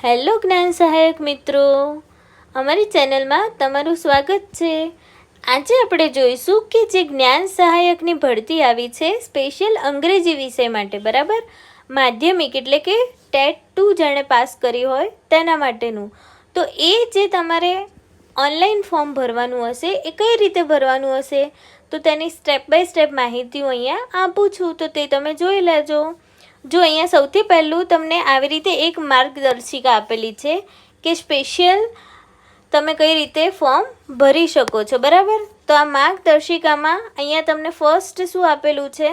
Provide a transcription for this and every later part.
Hello જ્ઞાન સહાયક મિત્રો, અમારી ચેનલમાં તમારું સ્વાગત છે। આજે આપણે જોઈશું કે જે જ્ઞાન સહાયકની ભરતી આવી છે સ્પેશિયલ અંગ્રેજી વિષય માટે, બરાબર, માધ્યમિક એટલે કે ટેટ 2 જેણે પાસ કરી હોય તેના માટેનું। તો એ જે તમારે ઓનલાઈન ફોર્મ ભરવાનું હશે એ કઈ રીતે ભરવાનું હશે તો તેની સ્ટેપ બાય સ્ટેપ માહિતી હું અહીંયા આપું છું, તો તે તમે જોઈ લેજો। જો અહીંયા સૌથી પહેલું તમને આવી રીતે એક માર્ગદર્શિકા આપેલી છે કે સ્પેશિયલ તમે કઈ રીતે ફોર્મ ભરી શકો છો, બરાબર। તો આ માર્ગદર્શિકામાં અહીંયા તમને ફર્સ્ટ શું આપેલું છે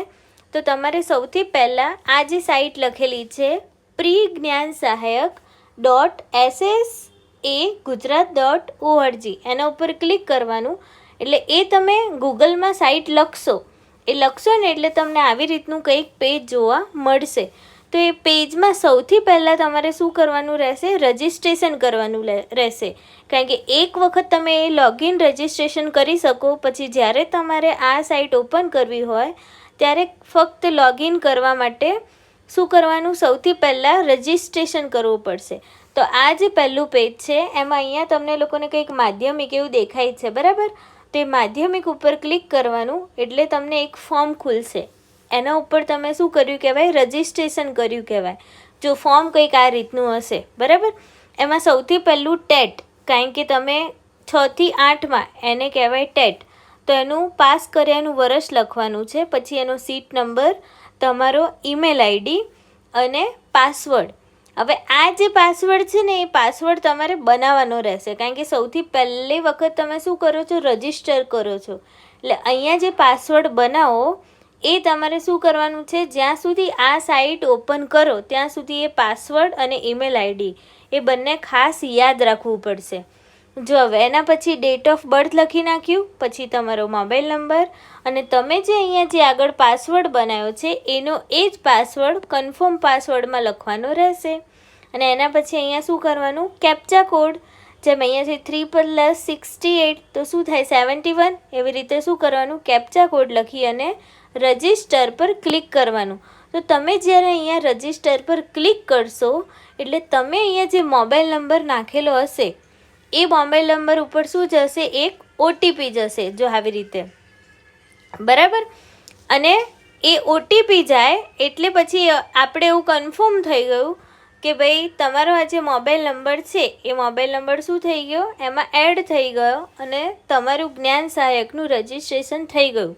તો તમારે સૌથી પહેલાં આ જે સાઇટ લખેલી છે pre-gnan-sahayak.ssa-gujarat.org એના ઉપર ક્લિક કરવાનું। એટલે એ તમે ગૂગલમાં સાઇટ લખશો, એ લખશો ને એટલે તમને આવી રીતનું કંઈક પેજ જોવા મળશે। તો એ પેજમાં સૌથી પહેલાં તમારે શું કરવાનું રહેશે, રજિસ્ટ્રેશન કરવાનું રહેશે, કારણ કે એક વખત તમે એ લોગિન રજિસ્ટ્રેશન કરી શકો પછી જ્યારે તમારે આ સાઇટ ઓપન કરવી હોય ત્યારે ફક્ત લોગિન કરવા માટે શું કરવાનું, સૌથી પહેલાં રજિસ્ટ્રેશન કરવું પડશે। તો આ જે પહેલું પેજ છે એમાં અહીંયા તમને લોકોને કંઈક માધ્યમિક એવું દેખાય છે, બરાબર। તે માધ્યમિક ઉપર ક્લિક કરવાનું એટલે તમને એક ફોર્મ ખુલશે, એના ઉપર તમે શું કર્યું કહેવાય, રજિસ્ટ્રેશન કર્યું કહેવાય। જો ફોર્મ કંઈક આ રીતનું હશે, બરાબર। એમાં સૌથી પહેલું ટેટ, કારણ કે તમે 6 થી 8માં એને કહેવાય ટેટ, તો એનું પાસ કર્યાનું વર્ષ લખવાનું છે, પછી એનો સીટ નંબર, તમારો ઈમેલ આઈડી અને પાસવર્ડ। હવે આ જે પાસવર્ડ છે ને એ પાસવર્ડ તમારે બનાવવાનો રહેશે, કારણ કે સૌથી પહેલી વખત તમે શું કરો છો, રજિસ્ટર કરો છો। એટલે અહીંયા જે પાસવર્ડ બનાવો એ તમારે શું કરવાનું છે, જ્યાં સુધી આ સાઇટ ઓપન કરો ત્યાં સુધી એ પાસવર્ડ અને ઈમેલ આઈડી એ બંને ખાસ યાદ રાખવું પડશે। જો હવે એના પછી ડેટ ઓફ બર્થ લખી નાખ્યું, પછી તમારો મોબાઈલ નંબર અને તમે જે અહીંયા જે આગળ પાસવર્ડ બનાવ્યો છે એનો એ જ પાસવર્ડ કન્ફર્મ પાસવર્ડમાં લખવાનો રહેશે। અને એના પછી અહીંયા શું કરવાનું, કેપ્ચા કોડ, જેમ અહીંયા છે 3 + 68 તો શું થાય 71, એવી રીતે શું કરવાનું, કેપ્ચા કોડ લખી અને રજિસ્ટર પર ક્લિક કરવાનું। તો તમે જ્યારે અહીંયા રજિસ્ટર પર ક્લિક કરશો એટલે તમે અહીંયા જે મોબાઈલ નંબર નાખેલો હશે એ મોબાઈલ નંબર ઉપર શું જશે, એક ઓટીપી જશે, જો આવી રીતે, બરાબર। અને એ ઓટીપી જાય એટલે પછી આપણે એવું કન્ફર્મ થઈ ગયું કે ભાઈ તમારો આ જે મોબાઈલ નંબર છે એ મોબાઈલ નંબર શું થઈ ગયો, એમાં એડ થઈ ગયો અને તમારું જ્ઞાન સહાયકનું રજિસ્ટ્રેશન થઈ ગયું।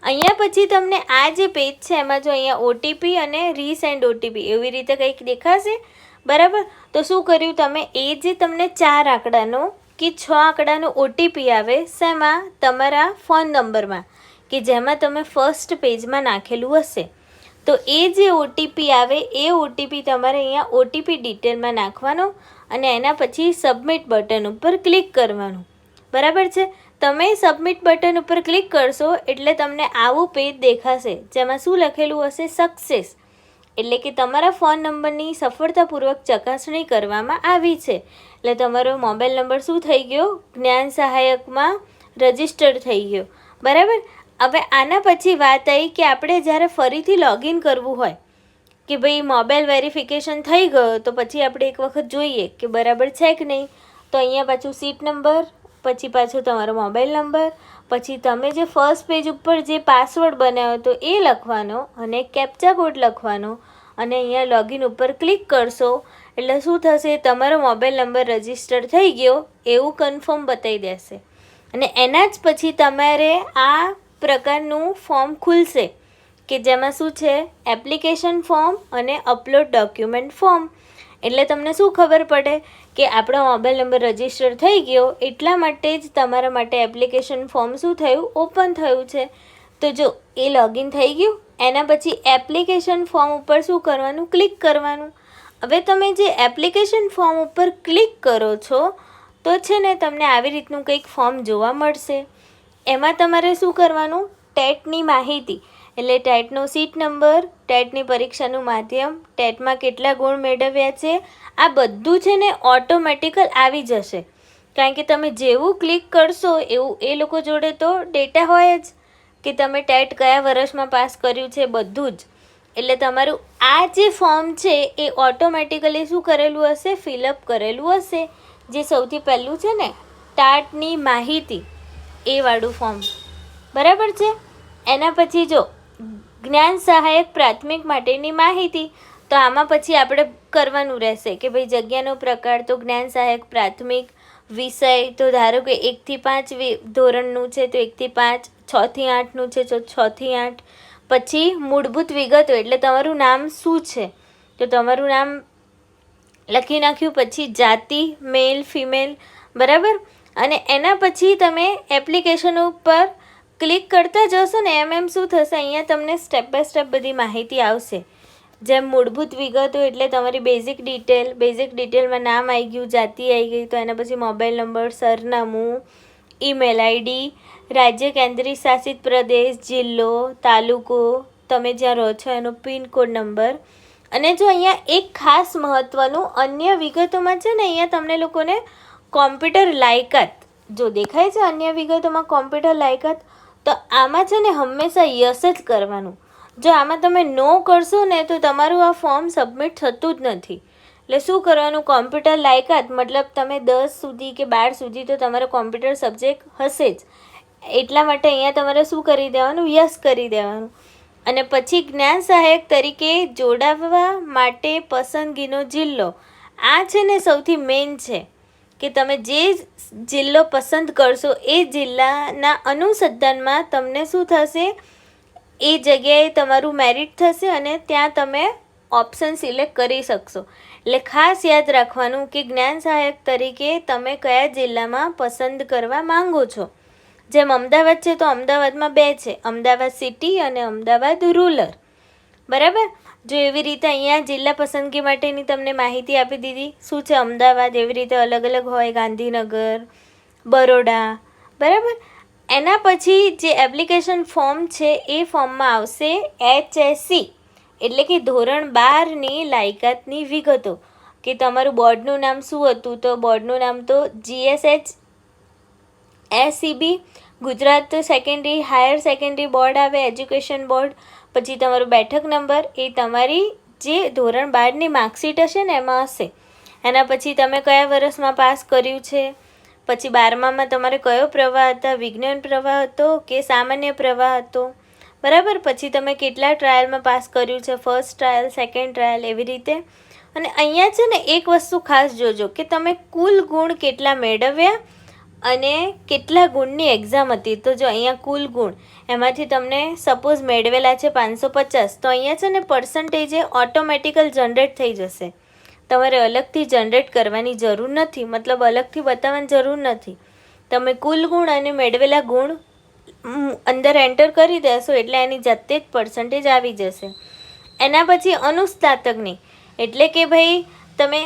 અહીંયા પછી તમને આ જે પેજ છે એમાં જો અહીંયા ઓટીપી અને રીસેન્ડ ઓટીપી એવી રીતે કંઈક દેખાશે, બરાબર। તો શું કર્યું તમે, એ જે તમને 4 આંકડાનો કે 6 આંકડાનો ઓટીપી આવે શેમાં, તમારા ફોન નંબરમાં કે જેમાં તમે ફર્સ્ટ પેજમાં નાખેલું હશે, તો એ જે ઓટીપી આવે એ ઓટીપી તમારે અહીંયા ઓટીપી ડિટેલમાં નાખવાનો અને એના પછી સબમિટ બટન ઉપર ક્લિક કરવાનું, બરાબર છે। તમે સબમિટ બટન ઉપર ક્લિક કરશો એટલે તમને આવું પેજ દેખાશે જેમાં શું લખેલું હશે, સક્સેસ, એટલે કે તમારા ફોન નંબરની સફળતાપૂર્વક ચકાસણી કરવામાં આવી છે। એટલે તમારો મોબાઈલ નંબર શું થઈ ગયો, જ્ઞાન સહાયકમાં રજિસ્ટર્ડ થઈ ગયો, બરાબર। હવે આના પછી વાત આવી કે આપણે જ્યારે ફરીથી લોગિન કરવું હોય કે ભાઈ મોબાઈલ વેરિફિકેશન થઈ ગયો તો પછી આપણે એક વખત જોઈએ કે બરાબર છે કે નહીં, તો અહીંયા પાછું સીટ નંબર, પછી પાછો તમારો મોબાઈલ નંબર, પછી તમે જે ફર્સ્ટ પેજ ઉપર જે પાસવર્ડ બનાવ્યો હતો એ લખવાનો અને કેપ્ચા કોડ લખવાનો અને અહીંયા લોગિન ઉપર ક્લિક કરશો એટલે શું થશે, તમારો મોબાઈલ નંબર રજિસ્ટર થઈ ગયો એવું કન્ફર્મ બતાવી દેશે। અને એના જ પછી તમારે આ પ્રકારનું ફોર્મ ખુલશે કે જેમાં શું છે, એપ્લિકેશન ફોર્મ અને અપલોડ ડોક્યુમેન્ટ ફોર્મ। એટલે તમને શું ખબર પડે કે આપણો મોબાઈલ નંબર રજિસ્ટર થઈ ગયો એટલા માટે જ તમારા માટે એપ્લિકેશન ફોર્મ શું થયું, ઓપન થયું છે। તો જો એ લોગિન થઈ ગયું એના પછી એપ્લિકેશન ફોર્મ ઉપર શું કરવાનું, ક્લિક કરવાનું। હવે તમે જે એપ્લિકેશન ફોર્મ ઉપર ક્લિક કરો છો તો છે ને તમને આવી રીતનું કંઈક ફોર્મ જોવા મળશે। એમાં તમારે શું કરવાનું, ટેટની માહિતી એટલે ટેટનો સીટ નંબર, ટેટની પરીક્ષાનું માધ્યમ, ટેટમાં કેટલા ગુણ મેળવ્યા છે, આ બધું છે ને ઓટોમેટિકલ આવી જશે, કારણ કે તમે જેવું ક્લિક કરશો એવું એ લોકો જોડે તો ડેટા હોય જ કે તમે ટેટ કયા વર્ષમાં પાસ કર્યું છે બધું જ। એટલે તમારું આ જે ફોર્મ છે એ ઓટોમેટિકલી શું કરેલું હશે, ફિલઅપ કરેલું હશે. જે સૌથી પહેલું છે ને ટાટની માહિતી એ વાળું ફોર્મ, બરાબર છે. એના પછી જો જ્ઞાન સહાયક પ્રાથમિક માટેની માહિતી, તો આમાં પછી આપણે કરવાનું રહેશે કે ભાઈ જગ્યાનો પ્રકાર તો જ્ઞાન સહાયક પ્રાથમિક, વિષય તો ધારો કે 1 થી 5 ધોરણનું છે તો 1 થી 5, 6 થી 8નું છે તો 6 થી 8. પછી મૂળભૂત વિગતો એટલે તમારું નામ શું છે તો તમારું નામ લખી નાખ્યું. પછી જાતિ મેલ ફિમેલ, બરાબર. અને એના પછી તમે એપ્લિકેશન ઉપર ક્લિક કરતા જશો ને એમ શું થશે, અહીંયા તમને સ્ટેપ બાય સ્ટેપ બધી માહિતી આવશે. જેમ મૂળભૂત વિગતો એટલે તમારી બેઝિક ડિટેલમાં નામ આવી ગયું, જાતિ આવી ગઈ, તો એના પછી મોબાઈલ નંબર, સરનામું, ઈમેલ આઈડી, રાજ્ય કેન્દ્રીય શાસિત પ્રદેશ, જિલ્લો, તાલુકો, તમે જ્યાં રહો છો એનો પિનકોડ નંબર. અને જો અહીંયા એક ખાસ મહત્ત્વનું અન્ય વિગતોમાં છે ને, અહીંયા તમને લોકોને કોમ્પ્યુટર લાયકાત જો દેખાય છે અન્ય વિગતોમાં કોમ્પ્યુટર લાયકાત, તો આમાં છે ને હંમેશા યસ જ કરવાનું. જો આમાં તમે નો કરશો ને તો તમારું આ ફોર્મ સબમિટ થતું જ નથી. એટલે શું કરવાનું, કોમ્પ્યુટર લાયકાત મતલબ તમે 10 સુધી કે 12 સુધી તો તમારો કોમ્પ્યુટર સબ્જેક્ટ હશે જ, એટલા માટે અહીંયા તમારે શું કરી દેવાનું, યસ કરી દેવાનું. અને પછી જ્ઞાન સહાયક તરીકે જોડાવવા માટે પસંદગીનો જિલ્લો, આ છે ને સૌથી મેઇન છે કે તમે જે જિલ્લો પસંદ કરશો એ જિલ્લાના અનુસંધાનમાં તમને શું થશે, એ જગ્યાએ તમારું મેરિટ થશે અને ત્યાં તમે ઓપ્શન સિલેક્ટ કરી શકશો. એટલે ખાસ યાદ રાખવાનું કે જ્ઞાન સહાયક તરીકે તમે કયા જિલ્લામાં પસંદ કરવા માંગો છો. જેમ અમદાવાદ છે તો અમદાવાદમાં 2 છે, અમદાવાદ સિટી અને અમદાવાદ રૂરલ, બરાબર. જો એવી રીતે અહીંયા જિલ્લા પસંદગી માટેની તમને માહિતી આપી દીધી, શું છે અમદાવાદ, એવી રીતે અલગ અલગ હોય, ગાંધીનગર, બરોડા, બરાબર. એના પછી જે એપ્લિકેશન ફોર્મ છે એ ફોર્મમાં આવશે HSC એટલે કે ધોરણ 12ની લાયકાતની વિગતો, કે તમારું બોર્ડનું નામ શું હતું, તો બોર્ડનું નામ તો GSH SEB Gujarat secondary higher secondary board આવે, એજ્યુકેશન બોર્ડ. પછી તમારું બેઠક નંબર એ તમારી જે ધોરણ 12ની માર્કશીટ હશે ને એમાં હશે. એના પછી તમે કયા વર્ષમાં પાસ કર્યું છે, પછી 12મામાં તમારે કયો પ્રવાહ હતા, વિજ્ઞાન પ્રવાહ હતો કે સામાન્ય પ્રવાહ હતો, બરાબર. પછી તમે કેટલા ટ્રાયલમાં પાસ કર્યું છે, ફર્સ્ટ ટ્રાયલ, સેકન્ડ ટ્રાયલ, એવી રીતે. અને અહીંયા છે ને એક વસ્તુ ખાસ જોજો કે તમે કુલ ગુણ કેટલા મેળવ્યા અને કેટલા ગુણની એક્ઝામ હતી. તો જો અહીંયા કુલ ગુણ એમાંથી તમને સપોઝ મેળવેલા છે 550, તો અહીંયા છે ને પર્સન્ટેજ ઓટોમેટિકલ જનરેટ થઈ જશે. તમારે અલગથી જનરેટ કરવાની જરૂર નથી, મતલબ અલગથી બતાવવાની જરૂર નથી. તમે કુલ ગુણ અને મેળવેલા ગુણ અંદર એન્ટર કરી દેશો એટલે એની જાતે જ પર્સન્ટેજ આવી જશે. એના પછી અનુસ્નાતકની એટલે કે ભાઈ તમે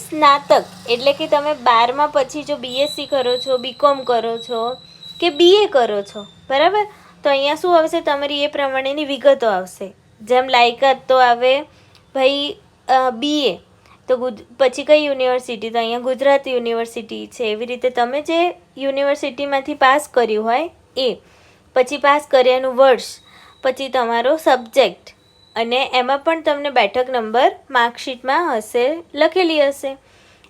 સ્નાતક એટલે કે તમે 12મા પછી જો BSc કરો છો, BCom કરો છો કે BA કરો છો, બરાબર. તો અહીંયા શું આવશે, તમારી એ પ્રમાણેની વિગતો આવશે. જેમ લાયકાત તો આવે ભાઈ BA, તો પછી કઈ યુનિવર્સિટી, તો અહીંયા ગુજરાત યુનિવર્સિટી છે. એવી રીતે તમે જે યુનિવર્સિટીમાંથી પાસ કર્યું હોય એ, પછી પાસ કર્યાનું વર્ષ, પછી તમારો સબ્જેક્ટ, અને એમાં પણ તમને બેઠક નંબર માર્કશીટમાં હશે, લખેલી હશે.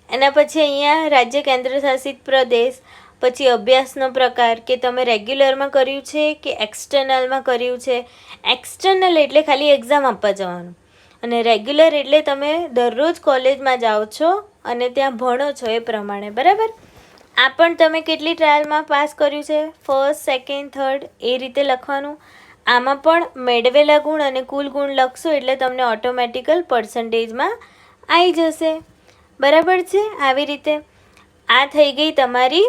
એના પછી અહીંયા રાજ્ય કેન્દ્ર શાસિત પ્રદેશ, પછી અભ્યાસનો પ્રકાર કે તમે રેગ્યુલરમાં કર્યું છે કે એક્સટર્નલમાં કર્યું છે. એક્સટર્નલ એટલે ખાલી એક્ઝામ આપવા જવાનું, અને રેગ્યુલર એટલે તમે દરરોજ કોલેજમાં જાઓ છો અને ત્યાં ભણો છો એ પ્રમાણે, બરાબર. આ પણ તમે કેટલી ટ્રાયલમાં પાસ કર્યું છે, ફર્સ્ટ, સેકન્ડ, થર્ડ, એ રીતે લખવાનું. આમાં પણ મેળવેલા ગુણ અને કુલ ગુણ લખશો એટલે તમને ઓટોમેટિકલ પર્સન્ટેજમાં આવી જશે, બરાબર છે. આવી રીતે આ થઈ ગઈ તમારી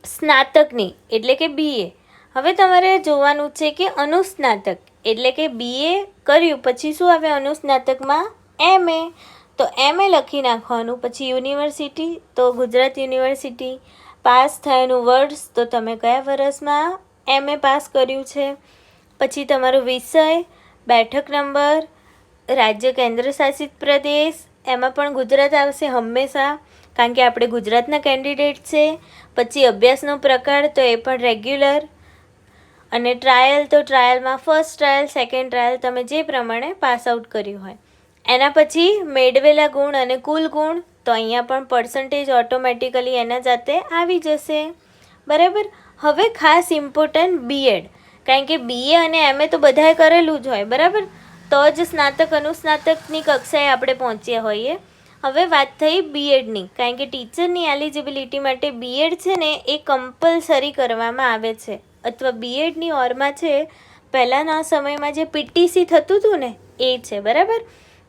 સ્નાતકની એટલે કે BA. હવે તમારે જોવાનું છે કે અનુસ્નાતક એટલે કે BA કર્યું પછી શું આવે અનુસ્નાતકમાં MA, તો MA લખી નાખવાનું. પછી યુનિવર્સિટી તો ગુજરાત યુનિવર્સિટી, પાસ થયાનું વર્ષ તો તમે કયા વર્ષમાં MA પાસ કર્યું છે. પછી તમારો વિષય, બેઠક નંબર, રાજ્ય કેન્દ્ર શાસિત પ્રદેશ, એમાં પણ ગુજરાત આવશે હંમેશા કારણ કે આપણે ગુજરાતના કેન્ડિડેટ છે. પછી અભ્યાસનો પ્રકાર તો એ પણ રેગ્યુલર, અને ટ્રાયલ તો ટ્રાયલમાં ફર્સ્ટ ટ્રાયલ સેકન્ડ ટ્રાયલ તમે જે પ્રમાણે પાસ આઉટ કર્યું હોય. એના પછી મેળવેલા ગુણ અને કુલ ગુણ, તો અહીંયા પણ પર્સન્ટેજ ઓટોમેટિકલી એના જાતે આવી જશે. બરાબર. હવે ખાસ ઇમ્પોર્ટન્ટ બીએડ, કારણ કે બીએ અને એમએ તો બધાએ કરેલું જ હોય, બરાબર, તો જ સ્નાતક અનુસ્નાતકની કક્ષાએ આપણે પહોંચ્યા હોઈએ. હવે વાત થઈ બીએડની, કારણ કે ટીચરની એલિજિબિલિટી માટે બીએડ છે ને એ કમ્પલસરી કરવામાં આવે છે, અથવા બીએડની ઓરમાં છે પહેલાંના સમયમાં જે પીટીસી થતું હતું ને એ છે. બરાબર.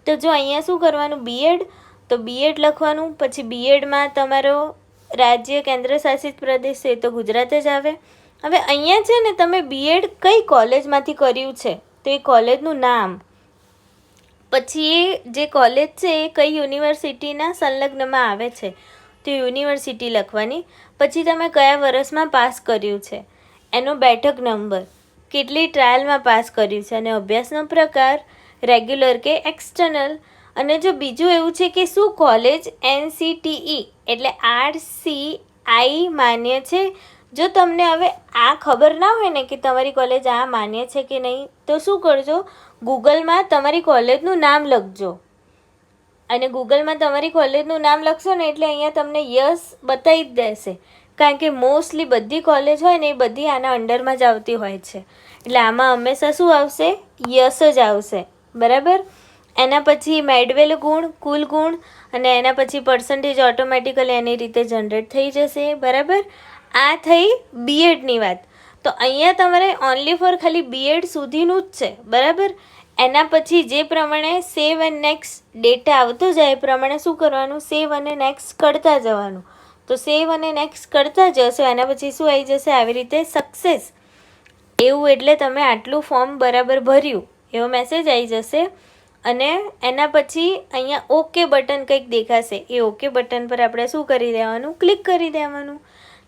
તો જો અહીંયા શું કરવાનું, બીએડ, તો બીએડ લખવાનું. પછી બીએડમાં તમારો રાજ્ય કેન્દ્ર શાસિત પ્રદેશ છે તો ગુજરાત જ આવે. હવે અહીંયા છે ને તમે બીએડ કઈ કોલેજમાંથી કર્યું છે તો એ કોલેજનું નામ, પછી એ જે કોલેજ છે એ કઈ યુનિવર્સિટીના સંલગ્નમાં આવે છે તો યુનિવર્સિટી લખવાની. પછી તમે કયા વર્ષમાં પાસ કર્યું છે, એનો બેઠક નંબર, કેટલી ટ્રાયલમાં પાસ કર્યું છે, અને અભ્યાસનો પ્રકાર રેગ્યુલર કે એક્સટર્નલ. અને જો બીજું એવું છે કે શું કોલેજ NCTE એટલે RCI માન્ય છે. જો તમને હવે આ ખબર ના હોય ને કે તમારી કોલેજ આ માન્ય છે કે નહીં, તો શું કરજો, ગૂગલમાં તમારી કોલેજનું નામ લખજો. અને ગૂગલમાં તમારી કોલેજનું નામ લખશો ને એટલે અહીંયા તમને યસ બતાવી જ દેશે, કારણ કે મોસ્ટલી બધી કોલેજ હોય ને એ બધી આના અંડરમાં જ આવતી હોય છે. એટલે આમાં હંમેશા શું આવશે, યસ જ આવશે. બરાબર. એના પછી મેળવેલ ગુણ, કુલ ગુણ, અને એના પછી પર્સન્ટેજ ઓટોમેટિકલી એની રીતે જનરેટ થઈ જશે. બરાબર. આ થઈ બીએડની વાત. તો અહીંયા તમારે ઓનલી ફોર ખાલી બીએડ સુધીનું જ છે. બરાબર. એના પછી જે પ્રમાણે સેવ એન્ડ નેક્સ્ટ ડેટા આવતો જાય એ પ્રમાણે શું કરવાનું, સેવ અને નેક્સ્ટ કરતા જવાનું. તો સેવ અને નેક્સ્ટ કરતા જશો, એના પછી શું આવી જશે, આવી રીતે સક્સેસ એવું, એટલે તમે આટલું ફોર્મ બરાબર ભર્યું એવો મેસેજ આવી જશે. અને એના પછી અહીંયા ઓકે બટન કંઈક દેખાશે, એ ઓકે બટન પર આપણે શું કરી દેવાનું, ક્લિક કરી દેવાનું.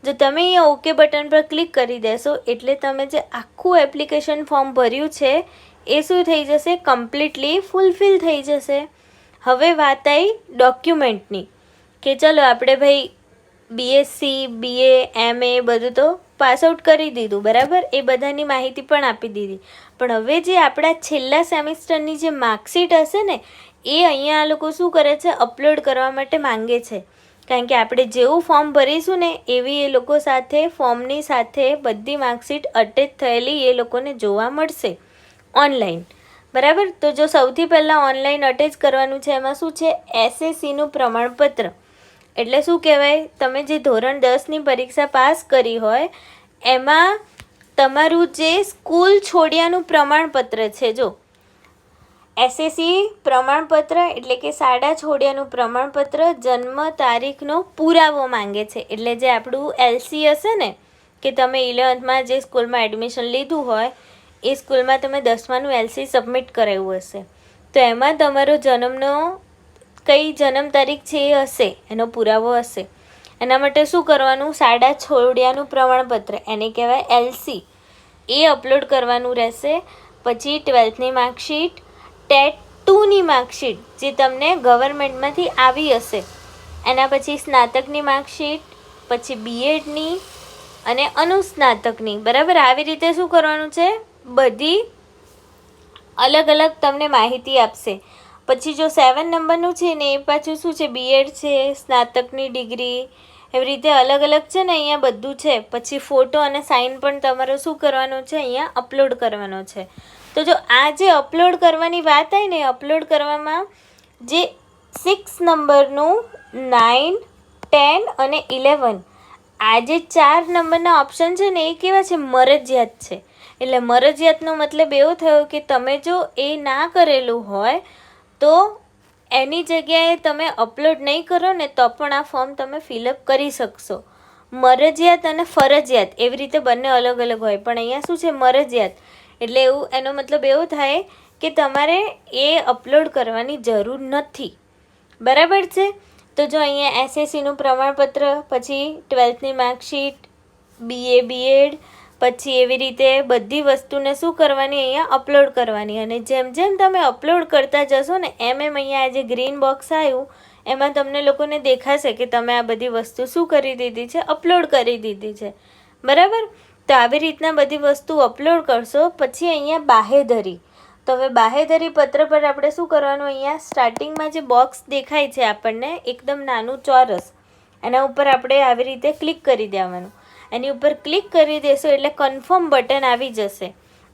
જો તમે અહીંયા ઓકે બટન પર ક્લિક કરી દેશો એટલે તમે જે આખું એપ્લિકેશન ફોર્મ ભર્યું છે એ શું થઈ જશે, કમ્પ્લીટલી ફૂલફિલ થઈ જશે. હવે વાત આવી ડોક્યુમેન્ટની, કે ચલો આપણે ભાઈ BSc BA MA બધું તો પાસ આઉટ કરી દીધું, બરાબર, એ બધાની માહિતી પણ આપી દીધી. પણ હવે જે આપણા છેલ્લા સેમિસ્ટરની જે માર્કશીટ હશે ને એ અહીંયા આ લોકો શું કરે છે, અપલોડ કરવા માટે માંગે છે. કારણ કે આપણે જેવું ફોર્મ ભરીશું ને એવી એ લોકો સાથે ફોર્મની સાથે બધી માર્કશીટ અટેચ થયેલી એ લોકોને જોવા મળશે ઓનલાઈન. બરાબર. તો જો સૌથી પહેલાં ઓનલાઈન અટેચ કરવાનું છે એમાં શું છે, SSCનું પ્રમાણપત્ર. એટલે શું કહેવાય, તમે જે ધોરણ 10ની પરીક્ષા પાસ કરી હોય એમાં તમારું જે સ્કૂલ છોડ્યાનું પ્રમાણપત્ર છે, જો SSC પ્રમાણપત્ર એટલે કે શાળા છોડ્યાનું પ્રમાણપત્ર, જન્મ તારીખનો પુરાવો માંગે છે. એટલે જે આપણું LC હશે ને, કે તમે 11thમાં જે સ્કૂલમાં એડમિશન લીધું હોય એ સ્કૂલમાં તમે 10માનું LC સબમિટ કરાવ્યું હશે, તો એમાં તમારો જન્મનો કઈ જન્મ તારીખ છે એ હશે, એનો પુરાવો હશે. એના માટે શું કરવાનું, શાળા છોડ્યાનું પ્રમાણપત્ર એને કહેવાય LC, એ અપલોડ કરવાનું રહેશે. પછી 12thની માર્કશીટ, ટેટ 2ની માર્કશીટ જે તમને ગવર્મેન્ટમાંથી આવી હશે, એના પછી સ્નાતકની માર્કશીટ, પછી બીએડની અને અનુસ્નાતકની. બરાબર. આવી રીતે શું કરવાનું છે, બધી અલગ અલગ તમને માહિતી આપશે. પછી જો 7 નંબરનું છે ને એ પાછું શું છે, બીએડ છે, સ્નાતકની ડિગ્રી, એવી રીતે અલગ અલગ છે ને અહીંયા બધું છે. પછી ફોટો અને સાઇન પણ તમારો શું કરવાનો છે, અહીંયા અપલોડ કરવાનો છે. તો જો આ જે અપલોડ કરવાની વાત આવી ને, અપલોડ કરવામાં જે 6 નંબરનું 9, 10 અને 11 આ જે 4 નંબરના ઓપ્શન છે ને એ કેવા છે, મરજિયાત છે. એટલે મરજિયાતનો મતલબ એવો થયો કે તમે જો એ ના કરેલું હોય તો એની જગ્યાએ તમે અપલોડ નહીં કરો ને તો પણ આ ફોર્મ તમે ફિલઅપ કરી શકશો. મરજિયાત અને ફરજિયાત એવી રીતે બંને અલગ અલગ હોય, પણ અહીંયા શું છે, મરજિયાત એટલે એવું, એનો મતલબ એવો થાય કે તમારે એ અપલોડ કરવાની જરૂર નથી. બરાબર છે. તો જો અહીંયા SSCનું પ્રમાણપત્ર, પછી 12thની માર્કશીટ, BA BEd, પછી એવી રીતે બધી વસ્તુને શું કરવાની, અહીંયા અપલોડ કરવાની. અને જેમ જેમ તમે અપલોડ કરતા જશો ને એમ અહીંયા આ જે ગ્રીન બોક્સ આવ્યું એમાં તમને લોકોને દેખાશે કે તમે આ બધી વસ્તુ શું કરી દીધી છે, અપલોડ કરી દીધી છે. બરાબર. તો આવી રીતના બધી વસ્તુ અપલોડ કરશો. પછી અહીંયા બાહેધરી, તો હવે બાહેધરી પત્ર પર આપણે શું કરવાનું, અહીંયા સ્ટાર્ટિંગમાં જે બોક્સ દેખાય છે આપણને એકદમ નાનું ચોરસ, એના ઉપર આપણે આવી રીતે ક્લિક કરી દેવાનું. એની ઉપર ક્લિક કરી દેશો એટલે કન્ફર્મ બટન આવી જશે.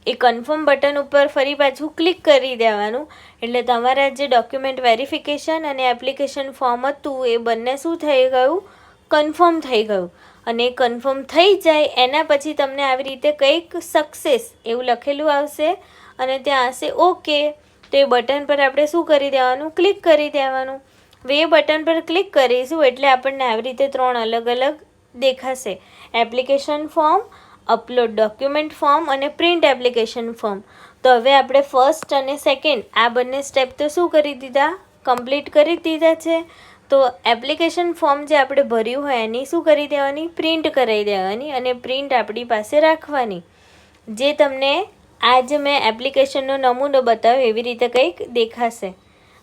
એ કન્ફર્મ બટન ઉપર ફરી પાછું ક્લિક કરી દેવાનું એટલે તમારા જે ડોક્યુમેન્ટ વેરિફિકેશન અને એપ્લિકેશન ફોર્મ હતું એ બંને શું થઈ ગયું, કન્ફર્મ થઈ ગયું. અને કન્ફર્મ થઈ જાય એના પછી તમને આવી રીતે કંઈક સક્સેસ એવું લખેલું આવશે અને ત્યાં હશે ઓકે. તો એ બટન પર આપણે શું કરી દેવાનું, ક્લિક કરી દેવાનું. હવે એ બટન પર ક્લિક કરીશું એટલે આપણને આવી રીતે 3 અલગ અલગ દેખાશે, application form, upload document form અને પ્રિન્ટ એપ્લિકેશન ફોર્મ. તો હવે આપણે ફર્સ્ટ અને સેકન્ડ આ બંને સ્ટેપ તો શું કરી દીધા, કમ્પ્લીટ કરી દીધા છે. તો એપ્લિકેશન ફોર્મ જે આપણે ભર્યું હોય એની શું કરી દેવાની, પ્રિન્ટ કરાવી દેવાની અને પ્રિન્ટ આપણી પાસે રાખવાની. જે તમને આજ મેં એપ્લિકેશનનો નમૂનો બતાવ્યો એવી રીતે કંઈક દેખાશે.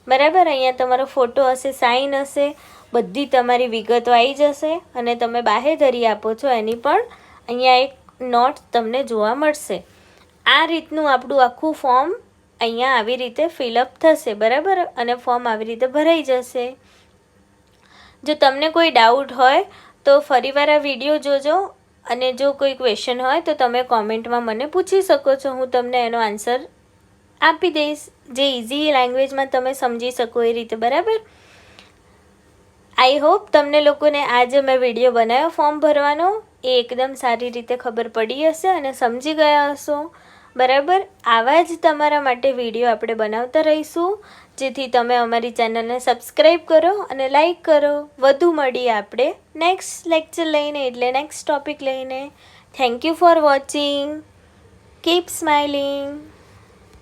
બરાબર, અહીંયા તમારો ફોટો હશે, સાઇન હશે, બધી તમારી વિગતો આવી જશે અને તમે બાહેધરી આપો છો એની પણ અહીંયા એક નોટ તમને જોવા મળશે. આ રીતનું આપણું આખું ફોર્મ અહીંયા આવી રીતે ફિલઅપ થશે. બરાબર, અને ફોર્મ આવી રીતે ભરાઈ જશે. જો તમને કોઈ ડાઉટ હોય તો ફરીવાર આ વિડીયો જોજો અને જો કોઈ ક્વેશ્ચન હોય તો તમે કોમેન્ટમાં મને પૂછી શકો છો, હું તમને એનો આન્સર આપી દઈશ જે ઇઝી લેંગ્વેજમાં તમે સમજી શકો એ રીતે. બરાબર, આઈ હોપ તમને લોકોને આ જે મેં વિડીયો બનાવ્યો ફોર્મ ભરવાનો એ એકદમ સારી રીતે ખબર પડી હશે અને સમજી ગયા હશો. બરાબર, આવા જ તમારા માટે વિડીયો આપણે બનાવતા રહીશું જેથી તમે અમારી ચેનલને સબસ્ક્રાઈબ કરો અને લાઈક કરો. વધુ મળીએ આપણે નેક્સ્ટ લેક્ચર લઈને, એટલે નેક્સ્ટ ટોપિક લઈને. Thank you for watching. Keep smiling.